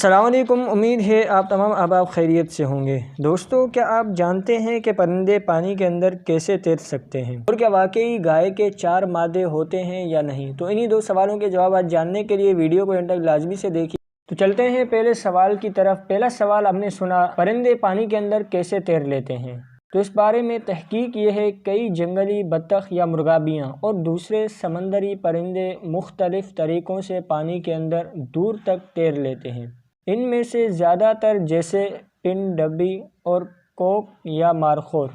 अस्सलाम वालेकुम। उम्मीद है आप तमाम अहबाब खैरियत से होंगे। दोस्तों, क्या आप जानते हैं कि परिंदे पानी के अंदर कैसे तैर सकते हैं और क्या वाकई गाय के 4 मादे होते हैं या नहीं? तो इन्हीं 2 सवालों के जवाब आज जानने के लिए वीडियो को एंड तक लाजमी से देखिए। तो चलते हैं पहले सवाल की तरफ। पहला सवाल हमने सुना, परिंदे पानी के अंदर कैसे तैर लेते हैं? तो इस बारे में तहकीक ये है, कई जंगली बत्तख या मुर्गाबियाँ और दूसरे समंदरी परिंदे मुख्तलिफ तरीक़ों से पानी के अंदर दूर तक तैर लेते हैं। इनमें से ज़्यादातर, जैसे पिनडब्बी और कोक या मारखोर,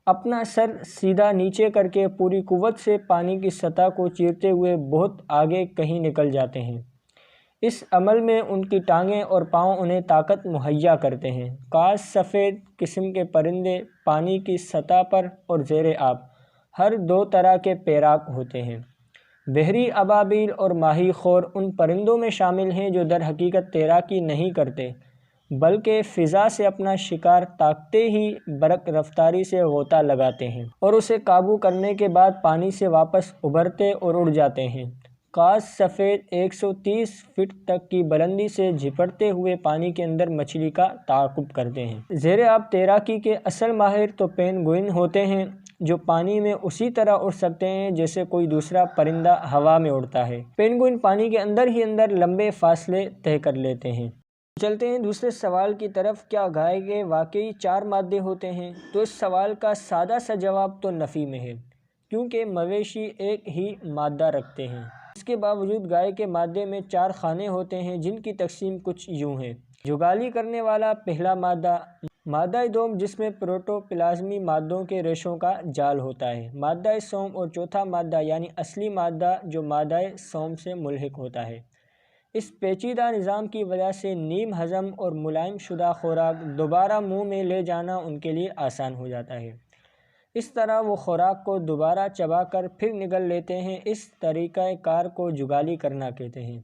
अपना सर सीधा नीचे करके पूरी कुव्वत से पानी की सतह को चीरते हुए बहुत आगे कहीं निकल जाते हैं। इस अमल में उनकी टांगें और पाँव उन्हें ताकत मुहैया करते हैं। कास सफ़ेद किस्म के परिंदे पानी की सतह पर और ज़ेरे आब हर 2 तरह के पैराक होते हैं। बहरी अबाबील और माही खोर उन परिंदों में शामिल हैं जो दर हकीकत तैराकी नहीं करते, बल्कि फ़िज़ा से अपना शिकार ताकते ही बरक रफ्तारी से गोता लगाते हैं और उसे काबू करने के बाद पानी से वापस उभरते और उड़ जाते हैं। कास सफ़ेद 130 फीट तक की बुलंदी से झिपटते हुए पानी के अंदर मछली का ताक़ुब करते हैं। ज़ेरे आब तैराकी के असल माहिर तो पेंगुइन होते हैं, जो पानी में उसी तरह उड़ सकते हैं जैसे कोई दूसरा परिंदा हवा में उड़ता है। पेंगुइन पानी के अंदर ही अंदर लंबे फासले तय कर लेते हैं। चलते हैं दूसरे सवाल की तरफ, क्या गाय के वाकई 4 मादे होते हैं? तो इस सवाल का सादा सा जवाब तो नफ़ी में है, क्योंकि मवेशी एक ही मादा रखते हैं। इसके बावजूद गाय के मादे में 4 खाने होते हैं, जिनकी तकसीम कुछ यूँ है। जुगाली करने वाला पहला मादा, मादा दोम जिसमें प्रोटोप्लाज्मी मादों के रेशों का जाल होता है, मादा सोम, और चौथा मादा यानी असली मादा जो मादा सोम से मुल्हिक होता है। इस पेचीदा निज़ाम की वजह से नीम हज़म और मुलायम शुदा खुराक दोबारा मुंह में ले जाना उनके लिए आसान हो जाता है। इस तरह वो खुराक को दोबारा चबाकर फिर निगल लेते हैं। इस तरीक़ा कार को जुगाली करना कहते हैं।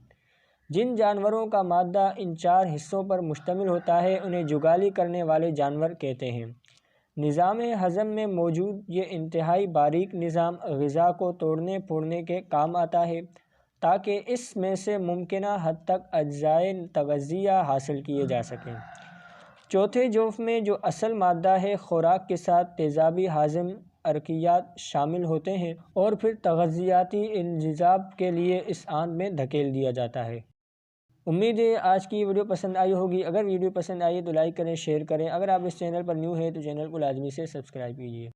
जिन जानवरों का मादा इन 4 हिस्सों पर मुश्तमिल होता है, उन्हें जुगाली करने वाले जानवर कहते हैं। निज़ाम हज़म में मौजूद ये इंतहाई बारीक निज़ाम ग़िज़ा को तोड़ने फोड़ने के काम आता है, ताकि इसमें से मुमकिना हद तक अज्जाए तग़ज़िया हासिल किए जा सकें। चौथे जोफ़ में जो असल मादा है, खुराक के साथ तेज़ाबी हाज़िम अरकियात शामिल होते हैं और फिर तग़ज़ियाती इंतज़ाम के लिए इस आंत में धकेल दिया जाता है। उम्मीद है आज की वीडियो पसंद आई होगी। अगर वीडियो पसंद आई तो लाइक करें, शेयर करें। अगर आप इस चैनल पर न्यू हैं तो चैनल को लाजमी से सब्सक्राइब कीजिए।